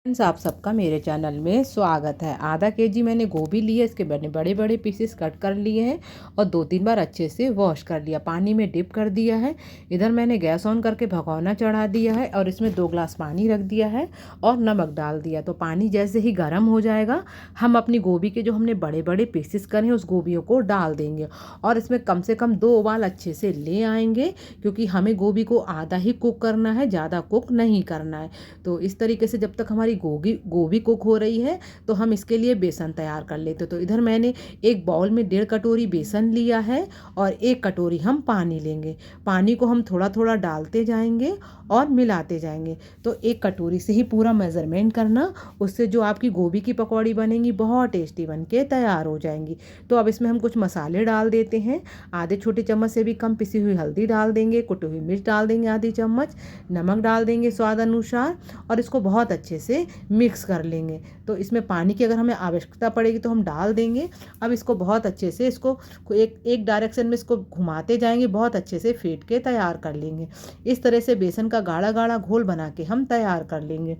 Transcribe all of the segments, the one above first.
Friends, आप सबका मेरे चैनल में स्वागत है। आधा केजी मैंने गोभी ली है। इसके मैंने बड़े बड़े पीसेस कट कर लिए हैं और 2-3 बार अच्छे से वॉश कर लिया, पानी में डिप कर दिया है। इधर मैंने गैस ऑन करके भगोना चढ़ा दिया है और इसमें 2 ग्लास पानी रख दिया है और नमक डाल दिया। तो पानी जैसे ही गर्म हो जाएगा, हम अपनी गोभी के जो हमने बड़े बड़े पीसेस करे हैं उस गोभियों को डाल देंगे और इसमें कम से कम 2 उबाल अच्छे से ले आएंगे, क्योंकि हमें गोभी को आधा ही कुक करना है, ज़्यादा कुक नहीं करना है। तो इस तरीके से जब तक हमारी गोभी गोभी कुक हो रही है तो हम इसके लिए बेसन तैयार कर लेते। तो इधर मैंने एक बाउल में 1.5 कटोरी बेसन लिया है और 1 कटोरी हम पानी लेंगे। पानी को हम थोड़ा थोड़ा डालते जाएंगे और मिलाते जाएंगे। तो 1 कटोरी से ही पूरा मेज़रमेंट करना, उससे जो आपकी गोभी की पकौड़ी बनेंगी बहुत टेस्टी बन के तैयार हो जाएंगी। तो अब इसमें हम कुछ मसाले डाल देते हैं। आधे छोटे चम्मच से भी कम पिसी हुई हल्दी डाल देंगे, कुटी हुई मिर्च डाल देंगे आधी चम्मच, नमक डाल देंगे स्वाद अनुसार और इसको बहुत अच्छे से मिक्स कर लेंगे। तो इसमें पानी की अगर हमें आवश्यकता पड़ेगी तो हम डाल देंगे। अब इसको बहुत अच्छे से इसको एक डायरेक्शन में इसको घुमाते जाएंगे, बहुत अच्छे से फेंट के तैयार कर लेंगे। इस तरह से बेसन का गाढ़ा गाढ़ा घोल बना के हम तैयार कर लेंगे।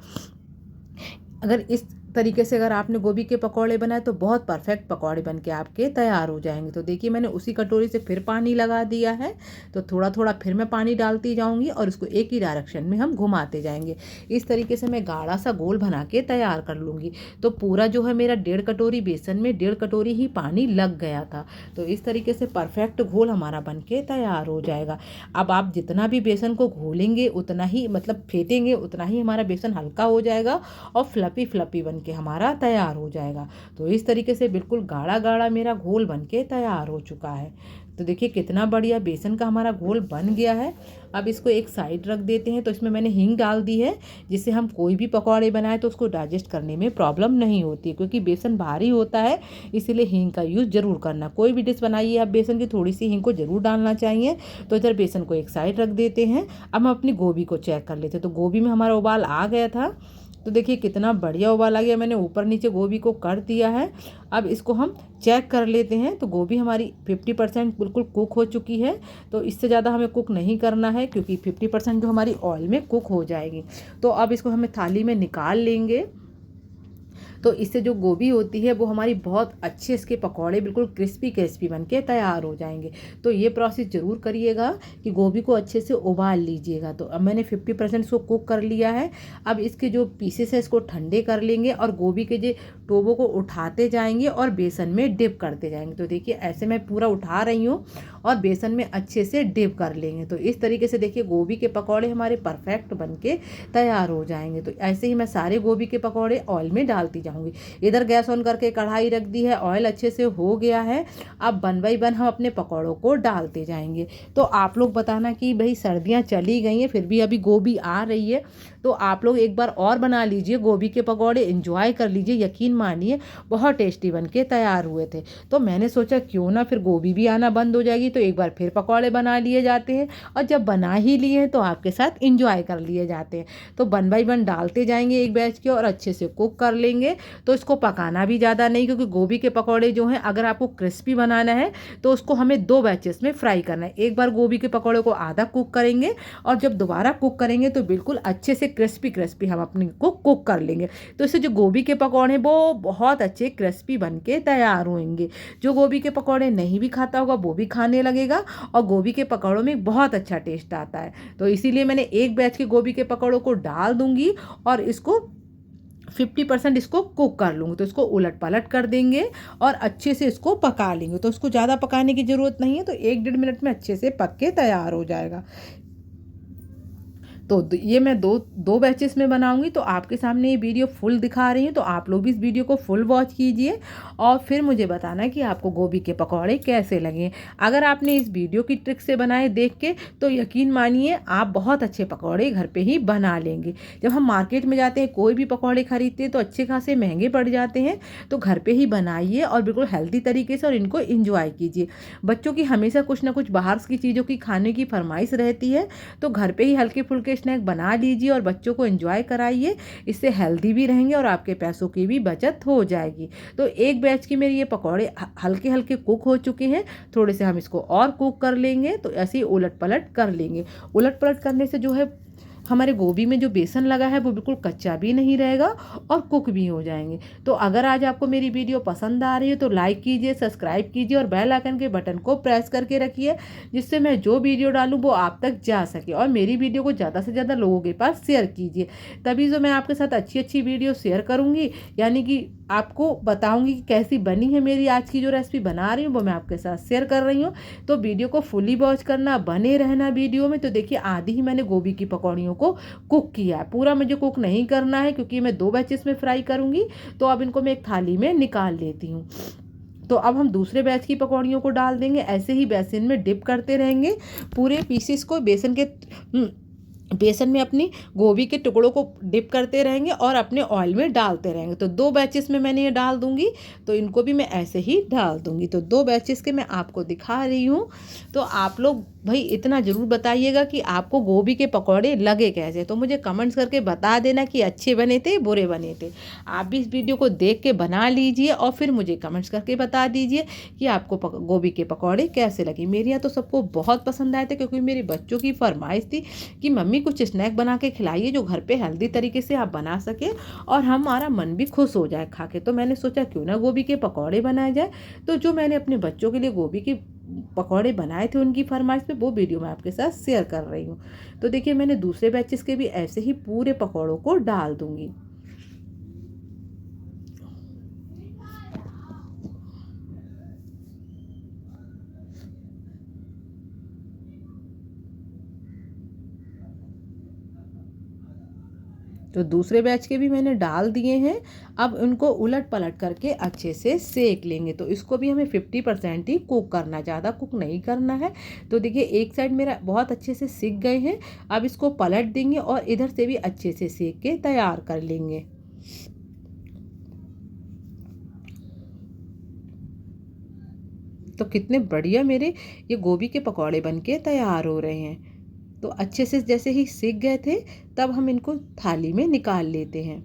अगर इस तरीके से अगर आपने गोभी के पकौड़े बनाए तो बहुत परफेक्ट पकौड़े बन के आपके तैयार हो जाएंगे। तो देखिए, मैंने उसी कटोरी से फिर पानी लगा दिया है। तो थोड़ा थोड़ा फिर मैं पानी डालती जाऊंगी और इसको एक ही डायरेक्शन में हम घुमाते जाएंगे। इस तरीके से मैं गाढ़ा सा गोल बना के तैयार कर लूँगी। तो पूरा जो है मेरा 1.5 कटोरी बेसन में 1.5 कटोरी ही पानी लग गया था। तो इस तरीके से परफेक्ट घोल हमारा बन के तैयार हो जाएगा। अब आप जितना भी बेसन को घोलेंगे उतना ही, मतलब फेंटेंगे उतना ही हमारा बेसन हल्का हो जाएगा और फ्लपी फ्लपी बन के हमारा तैयार हो जाएगा। तो इस तरीके से बिल्कुल गाढ़ा गाढ़ा मेरा घोल बन के तैयार हो चुका है। तो देखिए कितना बढ़िया बेसन का हमारा घोल बन गया है। अब इसको एक साइड रख देते हैं। तो इसमें मैंने हींग डाल दी है, जिससे हम कोई भी पकौड़े बनाए तो उसको डाइजेस्ट करने में प्रॉब्लम नहीं होती, क्योंकि बेसन भारी होता है, इसीलिए हींग का यूज़ ज़रूर करना। कोई भी डिश बनाइए आप बेसन की, थोड़ी सी हींग को ज़रूर डालना चाहिए। तो इधर बेसन को एक साइड रख देते हैं। अब हम अपनी गोभी को चेक कर लेते हैं। तो गोभी में हमारा उबाल आ गया था। तो देखिए कितना बढ़िया उबाल आ गया, मैंने ऊपर नीचे गोभी को कर दिया है। अब इसको हम चेक कर लेते हैं। तो गोभी हमारी 50% बिल्कुल कुक हो चुकी है। तो इससे ज़्यादा हमें कुक नहीं करना है, क्योंकि 50% जो हमारी ऑयल में कुक हो जाएगी। तो अब इसको हमें थाली में निकाल लेंगे। तो इससे जो गोभी होती है वो हमारी बहुत अच्छे, इसके पकौड़े बिल्कुल क्रिस्पी क्रिस्पी बन के तैयार हो जाएंगे। तो ये प्रोसेस ज़रूर करिएगा कि गोभी को अच्छे से उबाल लीजिएगा। तो अब मैंने 50% इसको कुक कर लिया है। अब इसके जो पीसेस है इसको ठंडे कर लेंगे और गोभी के जो टोबों को उठाते जाएंगे और बेसन में डिप करते जाएंगे। तो देखिए ऐसे मैं पूरा उठा रही हूँ और बेसन में अच्छे से डिप कर लेंगे। तो इस तरीके से देखिए गोभी के पकौड़े हमारे परफेक्ट बन के तैयार हो जाएंगे। तो ऐसे ही मैं सारे गोभी के पकौड़े ऑयल में डालती जाऊंगी। इधर गैस ऑन करके कढ़ाई रख दी है, ऑयल अच्छे से हो गया है। अब 1 बाई 1 हम अपने पकौड़ों को डालते जाएंगे। तो आप लोग बताना कि भाई सर्दियाँ चली गई हैं फिर भी अभी गोभी आ रही है, तो आप लोग एक बार और बना लीजिए गोभी के पकौड़े, एंजॉय कर लीजिए। यकीन मानिए बहुत टेस्टी बन के तैयार हुए थे। तो मैंने सोचा क्यों ना फिर गोभी भी आना बंद हो जाएगी, तो एक बार फिर पकौड़े बना लिए जाते हैं। और जब बना ही लिए हैं तो आपके साथ एंजॉय कर लिए जाते हैं। तो 1 बाई 1 डालते जाएंगे एक बैच के और अच्छे से कुक कर लेंगे। तो इसको पकाना भी ज़्यादा नहीं, क्योंकि गोभी के पकौड़े जो हैं अगर आपको क्रिस्पी बनाना है तो उसको हमें 2 बैचेस में फ्राई करना है। एक बार गोभी के पकौड़े को आधा कुक करेंगे और जब दोबारा कुक करेंगे तो बिल्कुल अच्छे से क्रिस्पी क्रिस्पी हम अपने को कुक कर लेंगे। तो इससे जो गोभी के पकौड़े हैं वो बहुत अच्छे क्रिस्पी बन के तैयार होंगे। जो गोभी के पकौड़े नहीं भी खाता होगा वो भी खाने लगेगा और गोभी के पकौड़ों में बहुत अच्छा टेस्ट आता है। तो इसीलिए मैंने एक बैच के गोभी के पकौड़ों को डाल दूंगी और इसको 50% इसको कुक कर लूँगी। तो इसको उलट पलट कर देंगे और अच्छे से इसको पका लेंगे। तो इसको ज़्यादा पकाने की ज़रूरत नहीं है, तो 1-1.5 मिनट में अच्छे से पक के तैयार हो जाएगा। तो ये मैं दो बैचेस में बनाऊंगी। तो आपके सामने ये वीडियो फुल दिखा रही हूँ, तो आप लोग भी इस वीडियो को फुल वॉच कीजिए और फिर मुझे बताना कि आपको गोभी के पकौड़े कैसे लगे। अगर आपने इस वीडियो की ट्रिक से बनाए देख के तो यकीन मानिए आप बहुत अच्छे पकौड़े घर पे ही बना लेंगे। जब हम मार्केट में जाते हैं कोई भी पकौड़े खरीदते हैं तो अच्छे खासे महंगे पड़ जाते हैं। तो घर पे ही बनाइए और बिल्कुल हेल्दी तरीके से और इनको इंजॉय कीजिए। बच्चों की हमेशा कुछ ना कुछ बाहर की चीज़ों की खाने की फरमाइश रहती है, तो घर पे ही हल्के फुल्के स्नैक बना लीजिए और बच्चों को एंजॉय कराइए। इससे हेल्दी भी रहेंगे और आपके पैसों की भी बचत हो जाएगी। तो एक बैच की मेरी ये पकौड़े हल्के हल्के कुक हो चुके हैं। थोड़े से हम इसको और कुक कर लेंगे। तो ऐसे ही उलट पलट कर लेंगे। उलट पलट करने से जो है हमारे गोभी में जो बेसन लगा है वो बिल्कुल कच्चा भी नहीं रहेगा और कुक भी हो जाएंगे। तो अगर आज आपको मेरी वीडियो पसंद आ रही है तो लाइक कीजिए, सब्सक्राइब कीजिए और बेल आइकन के बटन को प्रेस करके रखिए, जिससे मैं जो वीडियो डालूँ वो आप तक जा सके। और मेरी वीडियो को ज़्यादा से ज़्यादा लोगों के पास शेयर कीजिए, तभी तो मैं आपके साथ अच्छी अच्छी वीडियो शेयर करूँगी, यानी कि आपको बताऊंगी कि कैसी बनी है मेरी आज की जो रेसिपी बना रही हूँ वो मैं आपके साथ शेयर कर रही हूँ। तो वीडियो को फुली वॉच करना, बने रहना वीडियो में। तो देखिए आधी ही मैंने गोभी की पकौड़ियों को कुक किया है, पूरा मुझे कुक नहीं करना है क्योंकि मैं 2 बैचेस में फ्राई करूँगी। तो अब इनको मैं एक थाली में निकाल लेती हूँ। तो अब हम दूसरे बैच की पकौड़ियों को डाल देंगे, ऐसे ही बेसन में डिप करते रहेंगे पूरे पीसेस को, बेसन में अपनी गोभी के टुकड़ों को डिप करते रहेंगे और अपने ऑयल में डालते रहेंगे। तो 2 बैचेस में मैंने ये डाल दूंगी, तो इनको भी मैं ऐसे ही डाल दूंगी। तो 2 बैचेस के मैं आपको दिखा रही हूँ। तो आप लोग भाई इतना ज़रूर बताइएगा कि आपको गोभी के पकौड़े लगे कैसे। तो मुझे कमेंट्स करके बता देना कि अच्छे बने थे, बुरे बने थे। आप भी इस वीडियो को देख के बना लीजिए और फिर मुझे कमेंट्स करके बता दीजिए कि आपको गोभी के पकौड़े कैसे लगे। मेरे यहाँ तो सबको बहुत पसंद आए थे, क्योंकि मेरे बच्चों की फरमाइश थी कि मम्मी कुछ स्नैक बना के खिलाइए जो घर पे हेल्दी तरीके से आप बना सके और हमारा मन भी खुश हो जाए खा के। तो मैंने सोचा क्यों ना गोभी के पकौड़े बनाए जाए। तो जो मैंने अपने बच्चों के लिए गोभी के पकौड़े बनाए थे उनकी फरमाइश पे, वो वीडियो मैं आपके साथ शेयर कर रही हूँ। तो देखिए मैंने दूसरे बैचेस के भी ऐसे ही पूरे पकौड़ों को डाल दूंगी। तो दूसरे बैच के भी मैंने डाल दिए हैं। अब उनको उलट पलट करके अच्छे से सेक लेंगे। तो इसको भी हमें 50% ही कुक करना, ज़्यादा कुक नहीं करना है। तो देखिए एक साइड मेरा बहुत अच्छे से सिक गए हैं, अब इसको पलट देंगे और इधर से भी अच्छे से सेक के तैयार कर लेंगे। तो कितने बढ़िया मेरे ये गोभी के पकौड़े बनके तैयार हो रहे हैं। तो अच्छे से जैसे ही सीख गए थे तब हम इनको थाली में निकाल लेते हैं।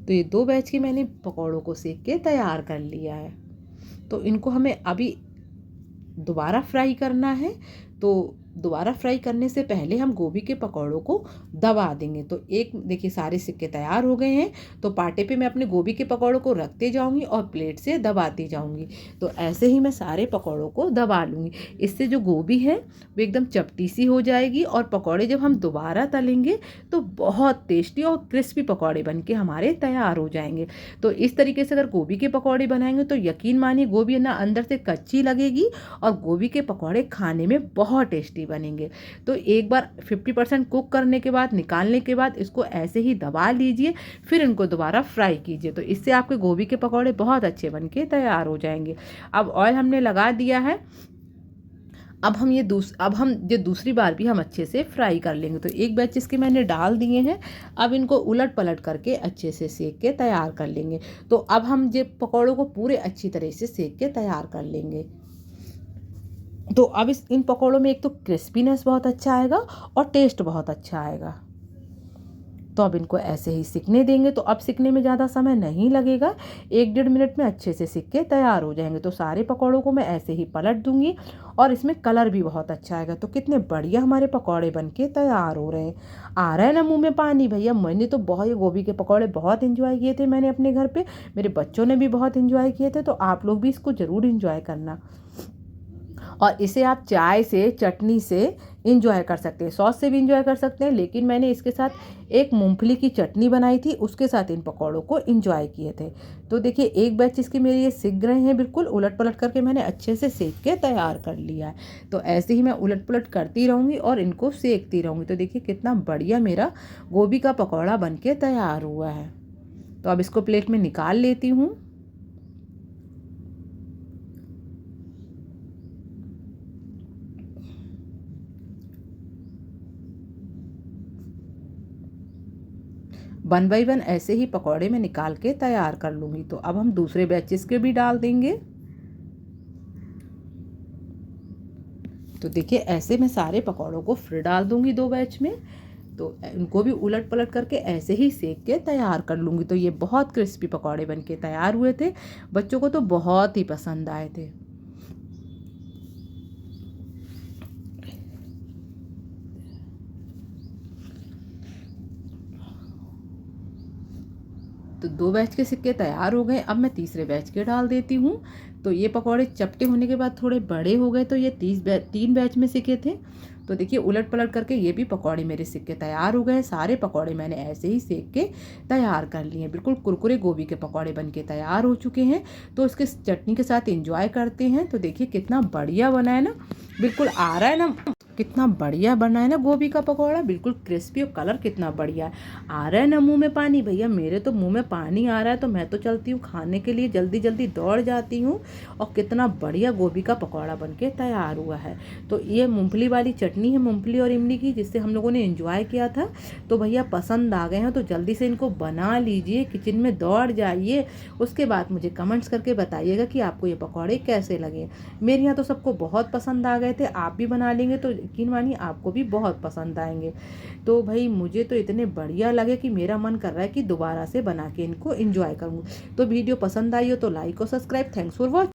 तो ये 2 बैच के मैंने पकौड़ों को सेक के तैयार कर लिया है। तो इनको हमें अभी दोबारा फ्राई करना है। तो दोबारा फ्राई करने से पहले हम गोभी के पकौड़ों को दबा देंगे। तो एक देखिए सारे सिक्के तैयार हो गए हैं। तो पाटे पे मैं अपने गोभी के पकौड़ों को रखते जाऊंगी और प्लेट से दबाती जाऊंगी। तो ऐसे ही मैं सारे पकौड़ों को दबा लूँगी। इससे जो गोभी है वो एकदम चपटी सी हो जाएगी और पकौड़े जब हम दोबारा तलेंगे तो बहुत टेस्टी और क्रिस्पी पकौड़े बन के हमारे तैयार हो जाएंगे। तो इस तरीके से अगर गोभी के पकौड़े बनाएंगे तो यकीन मानिए गोभी ना अंदर से कच्ची लगेगी और गोभी के पकौड़े खाने में बहुत टेस्टी बनेंगे। तो एक बार 50% कुक करने के बाद, निकालने के बाद इसको ऐसे ही दबा लीजिए, फिर इनको दोबारा फ्राई कीजिए। तो इससे आपके गोभी के पकौड़े बहुत अच्छे बन के तैयार हो जाएंगे। अब ऑयल हमने लगा दिया है। अब हम ये दूसरी बार भी हम अच्छे से फ्राई कर लेंगे। तो एक बैच इसके मैंने डाल दिए हैं। अब इनको उलट पलट करके अच्छे से सेक के तैयार कर लेंगे। तो अब हम ये पकौड़ों को पूरे अच्छी तरह से सेक के तैयार कर लेंगे। तो अब इन पकौड़ों में एक तो क्रिस्पीनेस बहुत अच्छा आएगा और टेस्ट बहुत अच्छा आएगा। तो अब इनको ऐसे ही सिकने देंगे। तो अब सिकने में ज़्यादा समय नहीं लगेगा, 1-1.5 मिनट में अच्छे से सिक के तैयार हो जाएंगे। तो सारे पकौड़ों को मैं ऐसे ही पलट दूंगी और इसमें कलर भी बहुत अच्छा आएगा। तो कितने बढ़िया हमारे पकौड़े बन के तैयार हो रहे हैं। आ रहा है ना मुँह में पानी भैया। मैंने तो बहुत, ये गोभी के पकौड़े बहुत इंजॉय किए थे मैंने अपने घर पर, मेरे बच्चों ने भी बहुत इंजॉय किए थे। तो आप लोग भी इसको ज़रूर इंजॉय करना। और इसे आप चाय से, चटनी से इंजॉय कर सकते हैं, सॉस से भी इंजॉय कर सकते हैं। लेकिन मैंने इसके साथ एक मूंगफली की चटनी बनाई थी, उसके साथ इन पकौड़ों को इंजॉय किए थे। तो देखिए एक बैच इसके मेरे ये सिक गए हैं, बिल्कुल उलट पलट करके मैंने अच्छे से सेक के तैयार कर लिया है। तो ऐसे ही मैं उलट पलट करती रहूँगी और इनको सेकती रहूँगी। तो देखिए कितना बढ़िया मेरा गोभी का पकौड़ा बन के तैयार हुआ है। तो अब इसको प्लेट में निकाल लेती हूँ। वन बाई वन ऐसे ही पकौड़े में निकाल के तैयार कर लूँगी। तो अब हम दूसरे बैचेस के भी डाल देंगे। तो देखिए ऐसे मैं सारे पकौड़ों को फिर डाल दूँगी 2 बैच में। तो इनको भी उलट पलट करके ऐसे ही सेक के तैयार कर लूँगी। तो ये बहुत क्रिस्पी पकौड़े बन के तैयार हुए थे, बच्चों को तो बहुत ही पसंद आए थे। तो 2 बैच के सिक्के तैयार हो गए। अब मैं तीसरे बैच के डाल देती हूँ। तो ये पकौड़े चपटे होने के बाद थोड़े बड़े हो गए, तो ये 3 बैच में सिके थे। तो देखिए उलट पलट करके ये भी पकौड़े मेरे सिक्के तैयार हो गए। सारे पकौड़े मैंने ऐसे ही सेक के तैयार कर लिए। बिल्कुल कुरकुरे गोभी के पकौड़े बन के तैयार हो चुके हैं। तो इसके चटनी के साथ एंजॉय करते हैं। तो देखिए कितना बढ़िया बना है ना, बिल्कुल आ रहा है ना, कितना बढ़िया बना है ना गोभी का पकौड़ा, बिल्कुल क्रिस्पी और कलर कितना बढ़िया है। आ रहा है ना मुंह में पानी, भैया मेरे तो मुंह में पानी आ रहा है। तो मैं तो चलती हूँ खाने के लिए, जल्दी जल्दी दौड़ जाती हूँ। और कितना बढ़िया गोभी का पकौड़ा बन के तैयार हुआ है। तो ये मूंगफली वाली चटनी है, मूंगफली और इमली की, जिससे हम लोगों ने एंजॉय किया था। तो भैया पसंद आ गए हैं तो जल्दी से इनको बना लीजिए, किचन में दौड़ जाइए। उसके बाद मुझे कमेंट्स करके बताइएगा कि आपको ये पकौड़े कैसे लगे। मेरे यहाँ तो सबको बहुत पसंद आ गए थे। आप भी बना लेंगे तो यकीन मानिए आपको भी बहुत पसंद आएंगे। तो भाई मुझे तो इतने बढ़िया लगे कि मेरा मन कर रहा है कि दोबारा से बना के इनको एंजॉय करूँ। तो वीडियो पसंद आई हो तो लाइक और सब्सक्राइब। Thanks for watching.